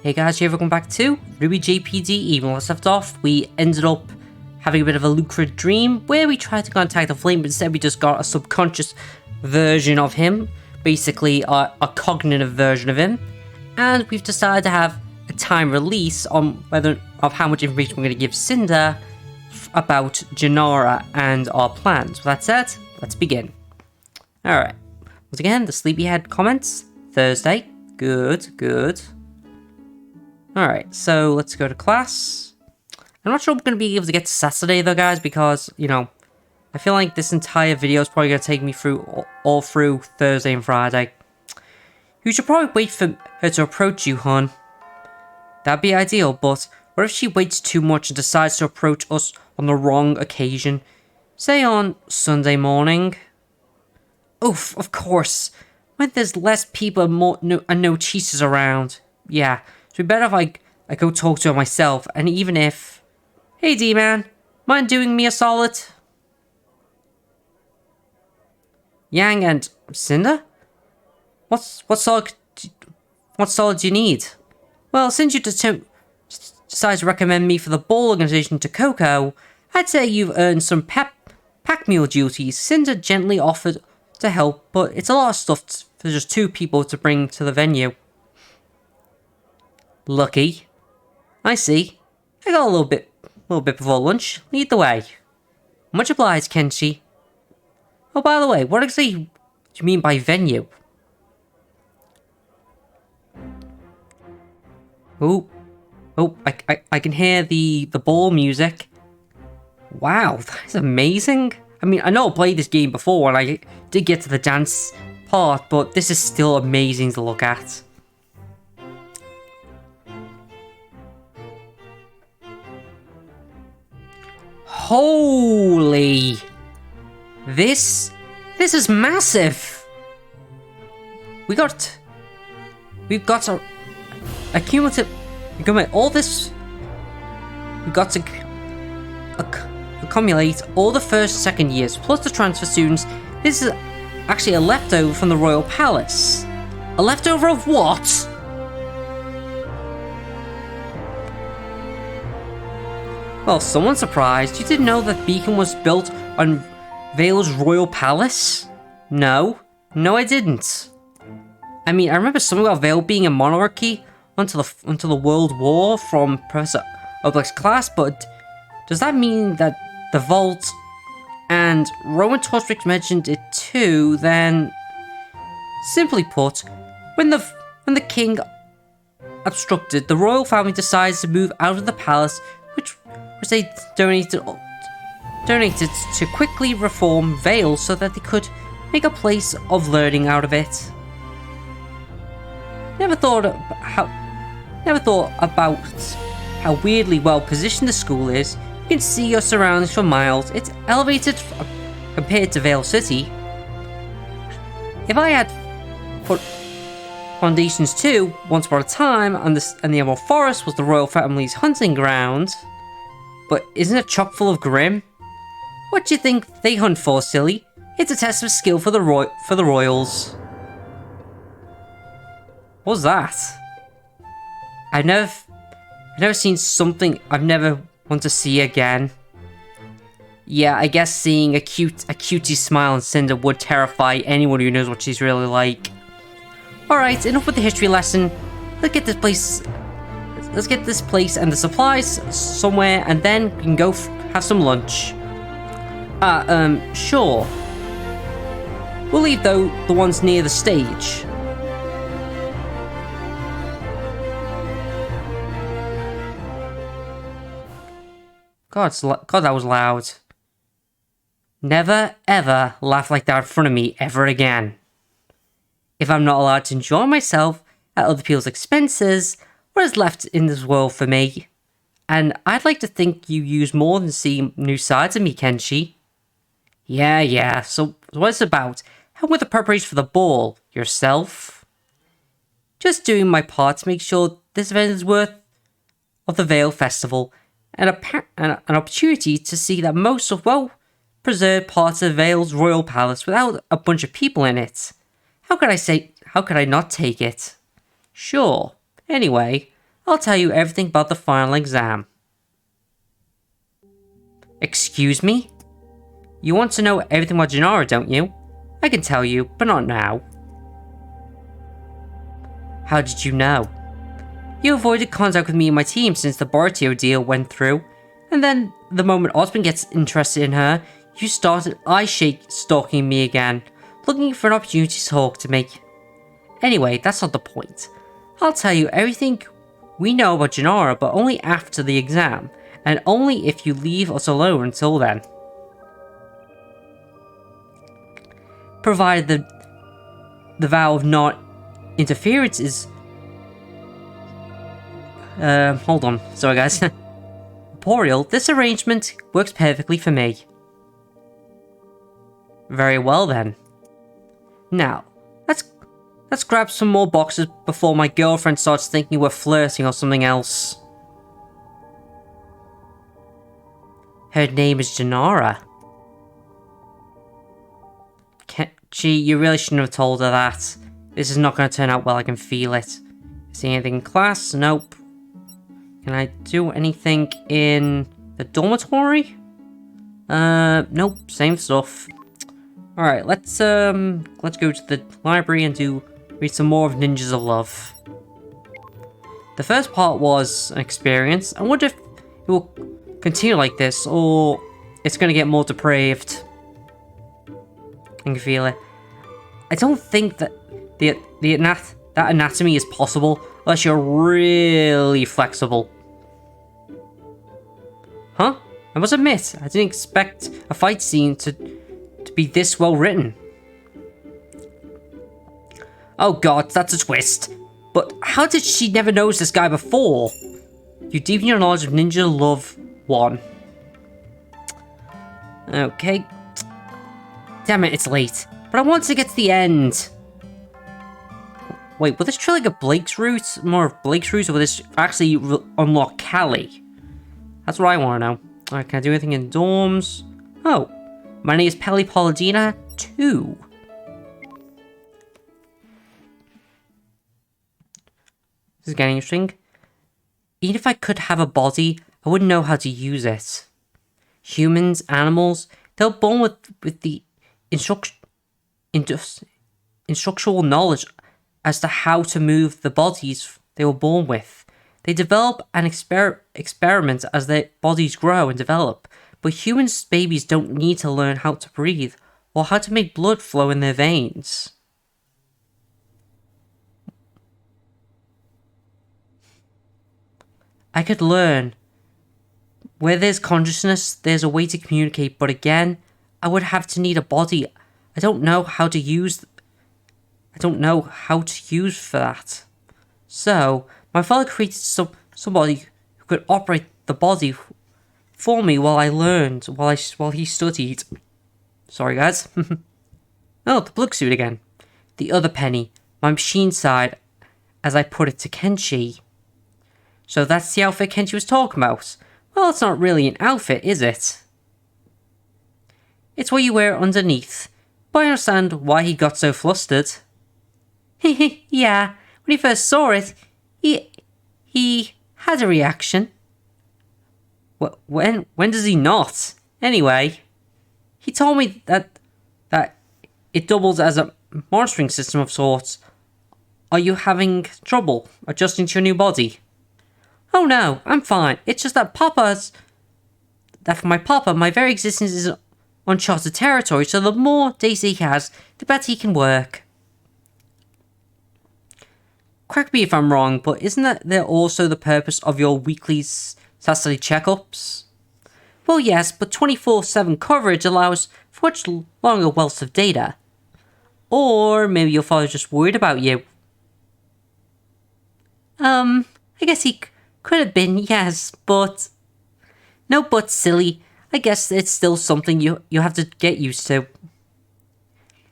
Hey guys, welcome back to RWBY-JPDE. When last left off, we ended up having a bit of a lucrative dream where we tried to contact the Flame, but instead we just got a subconscious version of him, basically a cognitive version of him, and we've decided to have a time release on of how much information we're going to give Cinder about Janara and our plans. With that said, let's begin. Alright, once again, the sleepyhead comments, Thursday, good. Alright, so let's go to class. I'm not sure we're going to be able to get to Saturday though, guys, because, you know, I feel like this entire video is probably going to take me through all through Thursday and Friday. You should probably wait for her to approach you, hon. That'd be ideal, but what if she waits too much and decides to approach us on the wrong occasion? Say on Sunday morning? Oof, of course. When there's less people and no cheaters around. Yeah. So it'd be better if I go talk to her myself, and even if... Hey D-Man, mind doing me a solid? Yang and Cinder? What solid do you need? Well, since you decided to recommend me for the ball organization to Coco, I'd say you've earned some pack mule duties. Cinder gently offered to help, but it's a lot of stuff for just 2 people to bring to the venue. Lucky. I see. I got a little bit before lunch. Lead the way. Much obliged, Kenshi. Oh, by the way, what exactly do you mean by venue? Oh, I can hear the ball music. Wow, that's amazing. I mean, I know I played this game before and I did get to the dance part, but this is still amazing to look at. Holy! This is massive! We've got a cumulative... all this... We've got to accumulate all the first and second years, plus the transfer students. This is actually a leftover from the Royal Palace. A leftover of what? Well, someone's surprised. You didn't know that Beacon was built on Vale's Royal Palace? No, I didn't. I mean, I remember something about Vale being a monarchy until the World War from Professor Oblique's class, but does that mean that the Vault and Roman Torstrix mentioned it too? Then, simply put, when the king obstructed, the royal family decides to move out of the palace, which they donated to quickly reform Vale so that they could make a place of learning out of it. Never thought about how weirdly well positioned the school is. You can see your surroundings for miles. It's elevated compared to Vale City. If I had put foundations too, once upon a time, and the Emerald Forest was the royal family's hunting ground. But isn't it chock full of Grim? What do you think they hunt for, silly? It's a test of skill for the royals. What was that? I've never seen something I've never want to see again. Yeah, I guess seeing a cutie smile on Cinder would terrify anyone who knows what she's really like. Alright, enough with the history lesson. Let's get this place and the supplies somewhere, and then we can go have some lunch. Sure. We'll leave though the ones near the stage. God, that was loud. Never, ever laugh like that in front of me ever again. If I'm not allowed to enjoy myself at other people's expenses, what is left in this world for me? And I'd like to think you use more than see new sides of me, Kenshi. Yeah, so what it's about? Help with the preparation for the ball. Yourself? Just doing my part to make sure this event is worth of the Vale Festival, and an opportunity to see that most of well-preserved parts of Vale's royal palace without a bunch of people in it. How could I not take it? Sure. Anyway, I'll tell you everything about the final exam. Excuse me? You want to know everything about Gennaro, don't you? I can tell you, but not now. How did you know? You avoided contact with me and my team since the Bartio deal went through, and then the moment Osmond gets interested in her, you started eye-shake stalking me again, looking for an opportunity to talk to me. Anyway, that's not the point. I'll tell you everything we know about Gennaro, but only after the exam, and only if you leave us alone until then. Provided the vow of non-interference is... hold on. Sorry, guys. Corporeal, this arrangement works perfectly for me. Very well, then. Now, let's grab some more boxes before my girlfriend starts thinking we're flirting or something else. Her name is Gennaro. Gee, you really shouldn't have told her that. This is not going to turn out well, I can feel it. See anything in class? Nope. Can I do anything in the dormitory? Nope, same stuff. Alright, let's go to the library and read some more of Ninjas of Love. The first part was an experience. I wonder if it will continue like this, or it's gonna get more depraved. I can feel it. I don't think that that anatomy is possible unless you're really flexible. Huh? I must admit, I didn't expect a fight scene to be this well written. Oh god, that's a twist. But how did she never notice this guy before? You deepen your knowledge of Ninja Love 1. Okay. Damn it, it's late. But I want to get to the end. Wait, will this trailer get Blake's route? More of Blake's route, or will this actually unlock Callie? That's what I want to know. Alright, can I do anything in dorms? Oh, my name is Pelly Polydina 2. This is getting interesting. Even if I could have a body, I wouldn't know how to use it. Humans, animals, they're born with the instructional knowledge as to how to move the bodies they were born with. They develop and experiment as their bodies grow and develop, but humans' babies don't need to learn how to breathe or how to make blood flow in their veins. I could learn. Where there's consciousness, there's a way to communicate, but again, I would have to need a body. I don't know how to use for that. So, my father created somebody who could operate the body for me while I learned, while he studied. Sorry, guys. Oh, the blue suit again. The other penny, my machine side, as I put it to Kenshi. So that's the outfit Kenshi was talking about. Well, it's not really an outfit, is it? It's what you wear underneath. But I understand why he got so flustered. Yeah, when he first saw it, he had a reaction. When does he not? Anyway, he told me that it doubles as a monitoring system of sorts. Are you having trouble adjusting to your new body? Oh no, I'm fine. It's just that for my papa, my very existence is uncharted territory, so the more days he has, the better he can work. Correct me if I'm wrong, but isn't that there also the purpose of your weekly Saturday checkups? Well, yes, but 24/7 coverage allows for much longer wealths of data. Or maybe your father's just worried about you. I guess he could have been, yes, but... No buts, silly. I guess it's still something you have to get used to.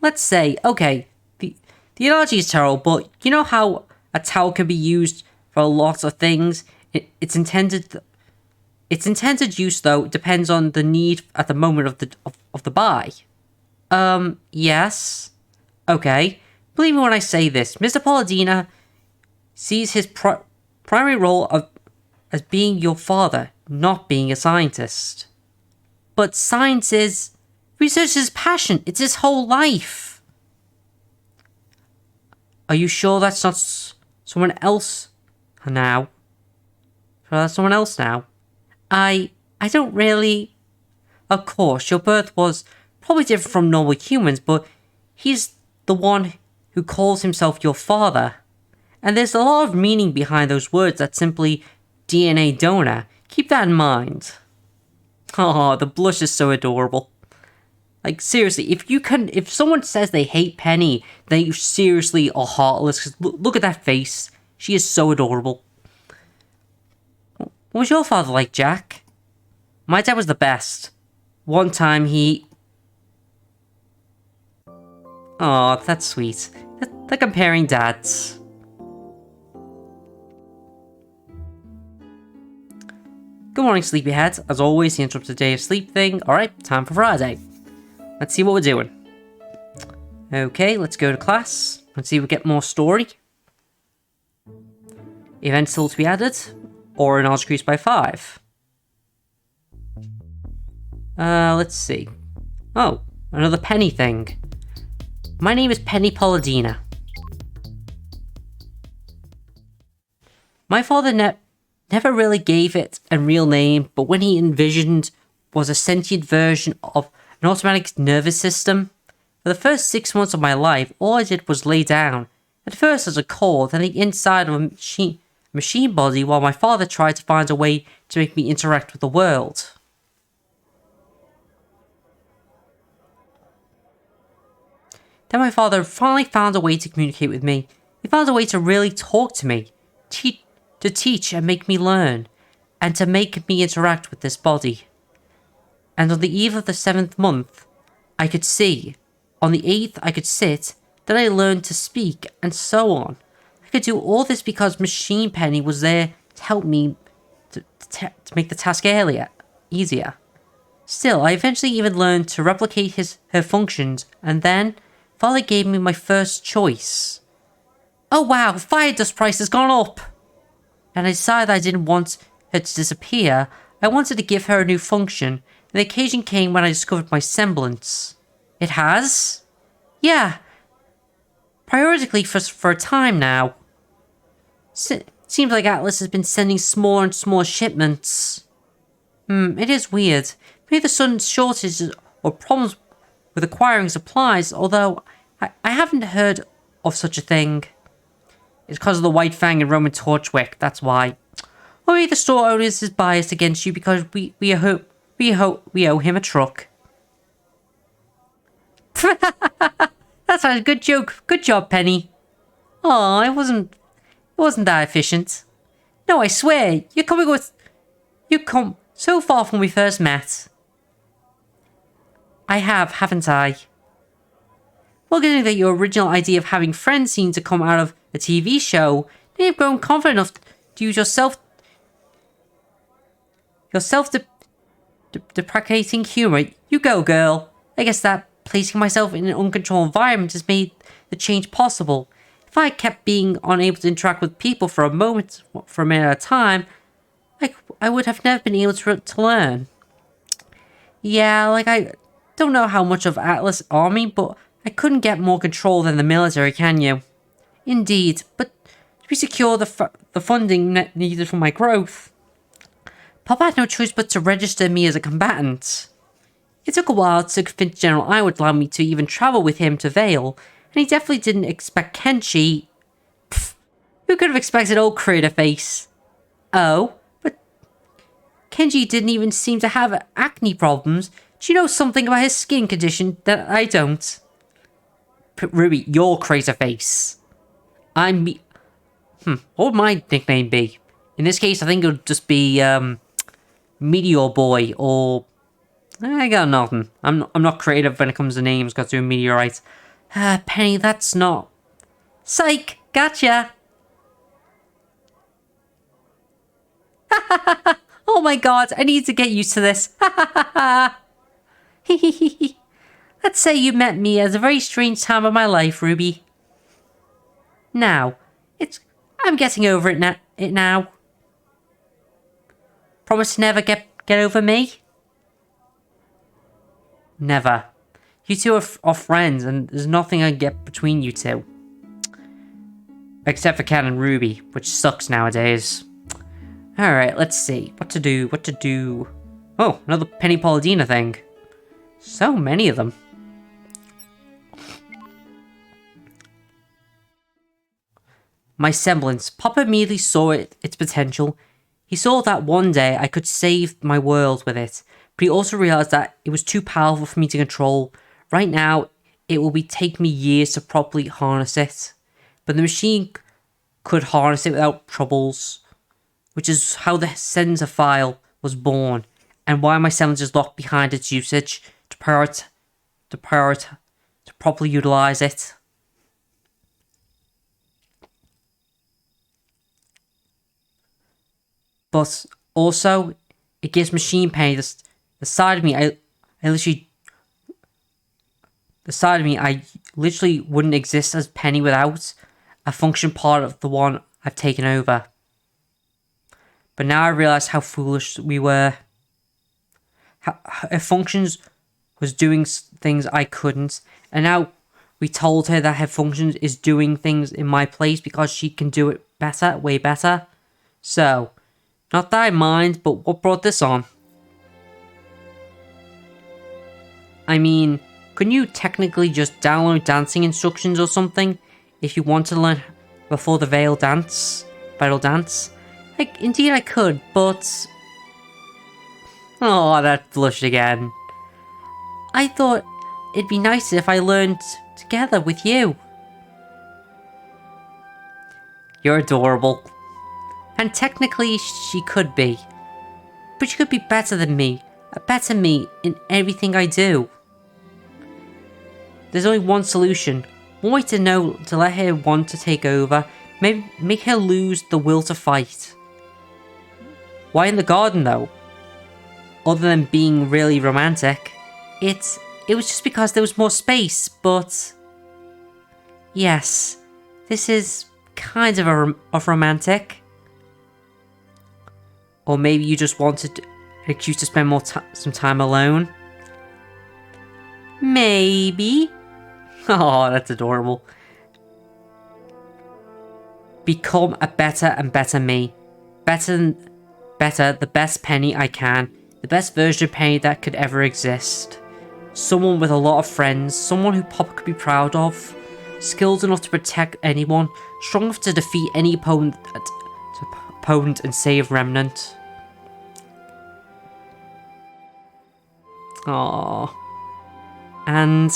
Let's say, okay, the analogy is terrible, but you know how a towel can be used for lots of things? Its intended use, though, depends on the need at the moment of the buy. Yes. Okay. Believe me when I say this, Mr. Polydina sees his primary role of as being your father, not being a scientist. But science is... research is his passion. It's his whole life. Are you sure that's not someone else now? Sure that's someone else now? I don't really... Of course, your birth was probably different from normal humans, but he's the one who calls himself your father. And there's a lot of meaning behind those words that's simply DNA donor. Keep that in mind. Oh, the blush is so adorable. Like, seriously, if someone says they hate Penny, they seriously are heartless. 'Cause look at that face. She is so adorable. What was your father like, Jack? My dad was the best. One time he... Oh, that's sweet. They're comparing dads. Good morning, sleepyheads. As always, the interrupted day of sleep thing. Alright, time for Friday. Let's see what we're doing. Okay, let's go to class. Let's see if we get more story. Events still to be added. Or knowledge increased by 5. Let's see. Oh, another Penny thing. My name is Penny Polladina. My father never really gave it a real name, but when he envisioned was a sentient version of an automatic nervous system. For the first 6 months of my life, all I did was lay down, at first as a core, then the inside of a machine body, while my father tried to find a way to make me interact with the world. Then my father finally found a way to communicate with me. He found a way to really talk to me, to teach and make me learn, and to make me interact with this body. And on the eve of the 7th month, I could see. On the 8th, I could sit. Then I learned to speak, and so on. I could do all this because Machine Penny was there to help me to make the task easier. Still, I eventually even learned to replicate her functions, and then Father gave me my first choice. Oh wow, fire dust price has gone up! And I decided I didn't want her to disappear. I wanted to give her a new function, and the occasion came when I discovered my semblance. It has? Yeah. Periodically for a time now. Seems like Atlas has been sending smaller and smaller shipments. It is weird. Maybe the sudden shortages or problems with acquiring supplies, although I haven't heard of such a thing. It's because of the White Fang and Roman Torchwick, that's why. Or maybe the store owner is biased against you because we owe him a truck. That's a good joke. Good job, Penny. Oh, it wasn't that efficient. No, I swear, you've come so far from when we first met. I have, haven't I? Well, considering that your original idea of having friends seemed to come out of a TV show, then you've grown confident enough to use deprecating humor. You go, girl. I guess that placing myself in an uncontrolled environment has made the change possible. If I kept being unable to interact with people for a minute at a time, I would have never been able to learn. Yeah, like I don't know how much of Atlas Army, but I couldn't get more control than the military, can you? Indeed, but to be secure the funding needed for my growth, Papa had no choice but to register me as a combatant. It took a while to convince General I would allow me to even travel with him to Vale, and he definitely didn't expect Kenshi. Pfft, who could have expected old Crater Face? Oh, but Kenji didn't even seem to have acne problems. Do you know something about his skin condition that I don't? Ruby, you're Crater Face. What would my nickname be? In this case, I think it would just be, Meteor Boy, or... I got nothing. I'm not creative when it comes to names, got to do meteorites. Penny, that's not... Psych! Gotcha! Oh my god, I need to get used to this. Let's say you met me at a very strange time of my life, Ruby. Now, I'm getting over it now. it now? Promise to never get over me? Never. You two are friends, and there's nothing I can get between you two. Except for Cat and Ruby, which sucks nowadays. Alright, let's see. What to do. Oh, another Penny Paladina thing. So many of them. My semblance. Papa immediately saw its potential. He saw that one day I could save my world with it, but he also realized that it was too powerful for me to control. Right now, it will take me years to properly harness it, but the machine could harness it without troubles, which is how the Cinder file was born, and why my semblance is locked behind its usage to properly utilize it. But also, it gives Machine Penny the side of me I literally wouldn't exist as Penny without a function part of the one I've taken over. But now I realize how foolish we were. How her functions was doing things I couldn't, and now we told her that her functions is doing things in my place because she can do it better, way better. So, not that I mind, but what brought this on? I mean, couldn't you technically just download dancing instructions or something if you want to learn before the Battle Dance? Like, indeed I could, but... Oh, that blush again. I thought it'd be nicer if I learned together with you. You're adorable. And technically, she could be. But she could be better than me. A better me in everything I do. There's only one solution. One way to know to let her want to take over. Maybe make her lose the will to fight. Why in the garden, though? Other than being really romantic. It was just because there was more space, but... Yes, this is kind of romantic. Or maybe you just wanted an excuse to spend some time alone. Maybe. Oh, that's adorable. Become a better and better me. Better, the best Penny I can. The best version of Penny that could ever exist. Someone with a lot of friends. Someone who Papa could be proud of. Skilled enough to protect anyone. Strong enough to defeat any opponent and save Remnant. Aww. And...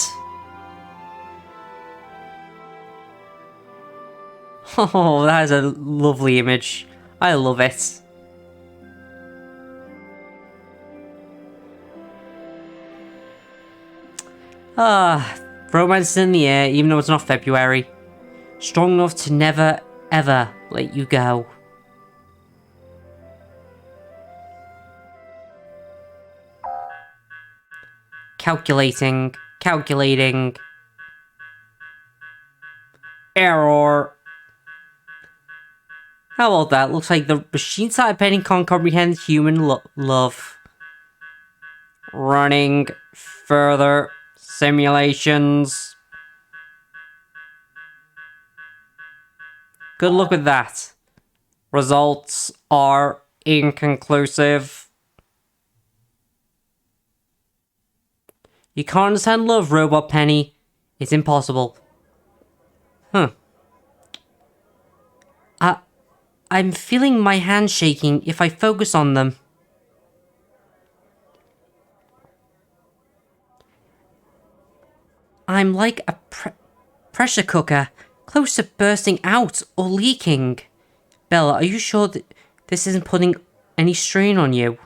Oh, that is a lovely image. I love it. Romance in the air, even though it's not February. Strong enough to never, ever let you go. Calculating. Error. How about that? Looks like the machine side Penny can't comprehend human love. Running further simulations. Good luck with that. Results are inconclusive. You can't understand love, Robot Penny. It's impossible. I'm feeling my hands shaking if I focus on them. I'm like a pressure cooker, close to bursting out or leaking. Bella, are you sure that this isn't putting any strain on you?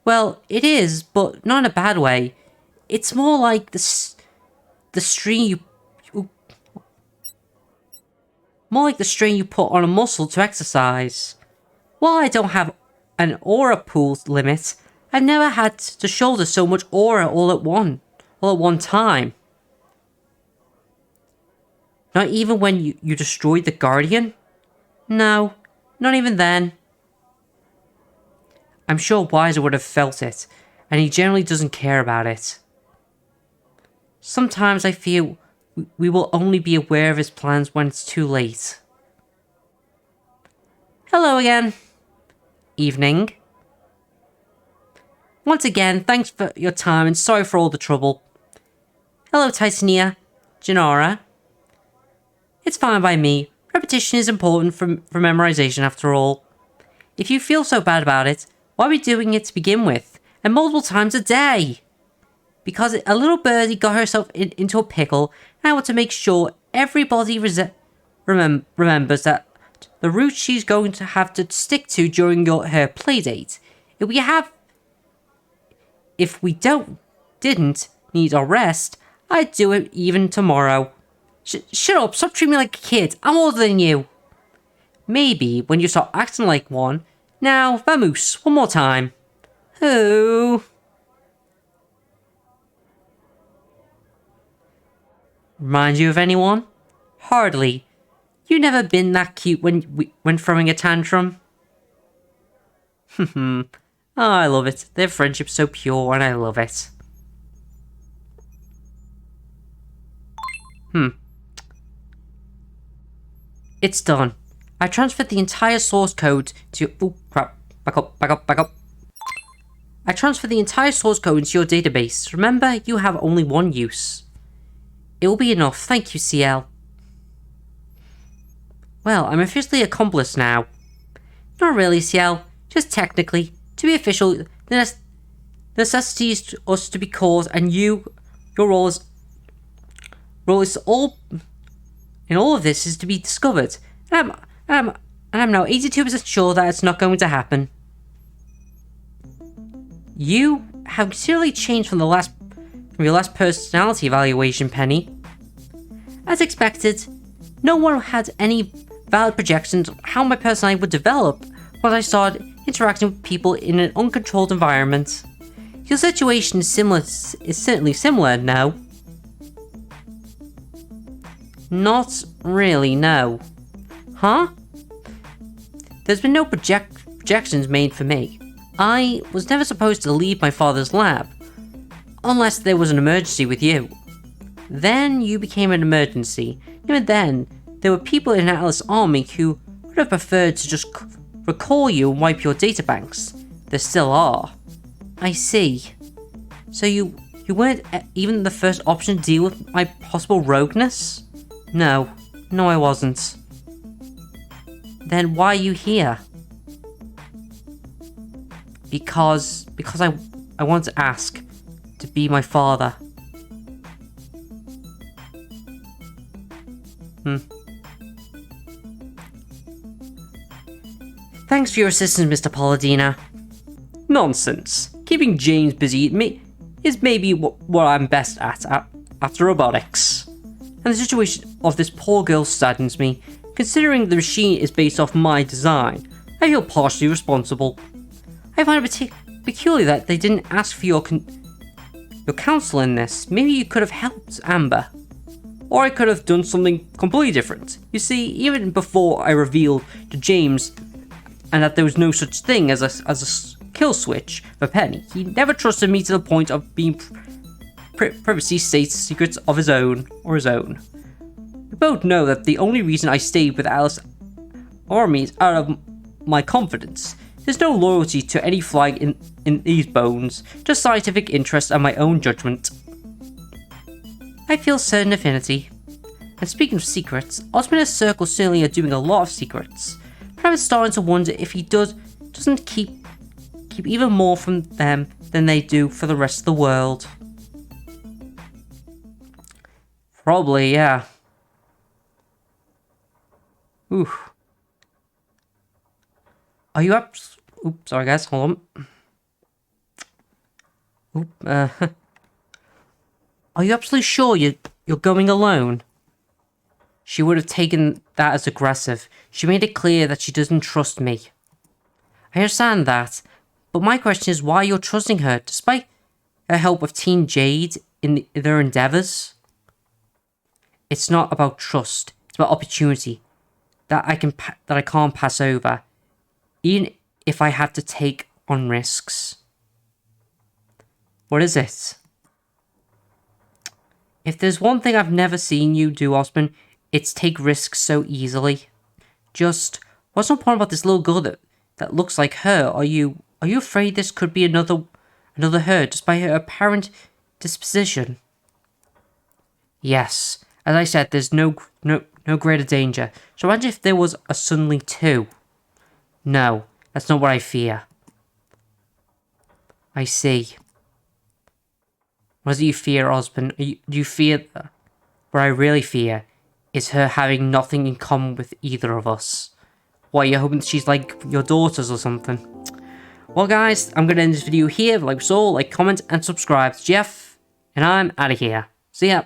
Well, it is, but not in a bad way. It's more like the strain you put on a muscle to exercise. While I don't have an aura pool limit, I've never had to shoulder so much aura all at one time. Not even when you destroyed the Guardian? No, Not even then. I'm sure Wiser would have felt it, and he generally doesn't care about it. Sometimes I feel we will only be aware of his plans when it's too late. Hello again. Evening. Once again, thanks for your time and sorry for all the trouble. Hello, Titania. Janara. It's fine by me. Repetition is important for memorization after all. If you feel so bad about it, why are we doing it to begin with? And multiple times a day? Because a little birdie got herself into a pickle, and I want to make sure everybody remembers that the route she's going to have to stick to during her playdate. If we didn't need our rest, I'd do it even tomorrow. Shut up, stop treating me like a kid, I'm older than you. Maybe when you start acting like one. Now, vamoose, one more time. Oh. Remind you of anyone? Hardly. You never been that cute when throwing a tantrum. Oh, I love it. Their friendship's so pure and I love it. It's done. I transferred the entire source code to... Oh, crap. Back up. I transferred the entire source code into your database. Remember, you have only one use. It will be enough. Thank you, CL. Well, I'm officially accomplice now. Not really, CL. Just technically. To be official, the necessity is us to be caught, and your role is all in all of this is to be discovered. And I'm now 82% sure that it's not going to happen. You have considerably changed from your last personality evaluation, Penny. As expected, no one had any valid projections on how my personality would develop once I started interacting with people in an uncontrolled environment. Your situation is certainly similar, no? Not really, no. Huh? There's been no projections made for me. I was never supposed to leave my father's lab, unless there was an emergency with you. Then you became an emergency. Even then, there were people in Atlas Army who would have preferred to just recall you and wipe your databanks. There still are. I see. So you weren't even the first option to deal with my possible rogueness? No, I wasn't. Then why are you here? Because I want to ask to be my father. Thanks for your assistance, Mr. Palladina. Nonsense. Keeping James busy is maybe what I'm best at after robotics. And the situation of this poor girl saddens me. Considering the machine is based off my design, I feel partially responsible. I find it peculiar that they didn't ask for your counsel in this. Maybe you could have helped Amber. Or I could have done something completely different. You see, even before I revealed to James and that there was no such thing as a kill switch for Penny, he never trusted me to the point of being privacy state secrets of his own. We both know that the only reason I stayed with Alice Army is out of my confidence. There's no loyalty to any flag in these bones, just scientific interest and my own judgment. I feel certain affinity. And speaking of secrets, Osmond's Circle certainly are doing a lot of secrets. But I'm starting to wonder if he doesn't keep even more from them than they do for the rest of the world. Probably, yeah. Ooh. Are you up? Oops, sorry guys, hold on. Are you absolutely sure you're going alone? She would have taken that as aggressive. She made it clear that she doesn't trust me. I understand that, but my question is why you're trusting her, despite her help with Team Jade in their endeavors. It's not about trust. It's about opportunity that I can't pass over. Even if I had to take on risks. What is it? If there's one thing I've never seen you do, Osman, it's take risks so easily. Just, what's so important about this little girl that looks like her? Are you afraid this could be another her, just by her apparent disposition? Yes, as I said, there's no greater danger. So imagine if there was a suddenly two. No, that's not what I fear. I see. What do you fear, Osman? Do you fear... What I really fear is her having nothing in common with either of us. What, you're hoping she's like your daughters or something? Well, guys, I'm going to end this video here. Like we saw, comment, and subscribe. Jeff, and I'm out of here. See ya.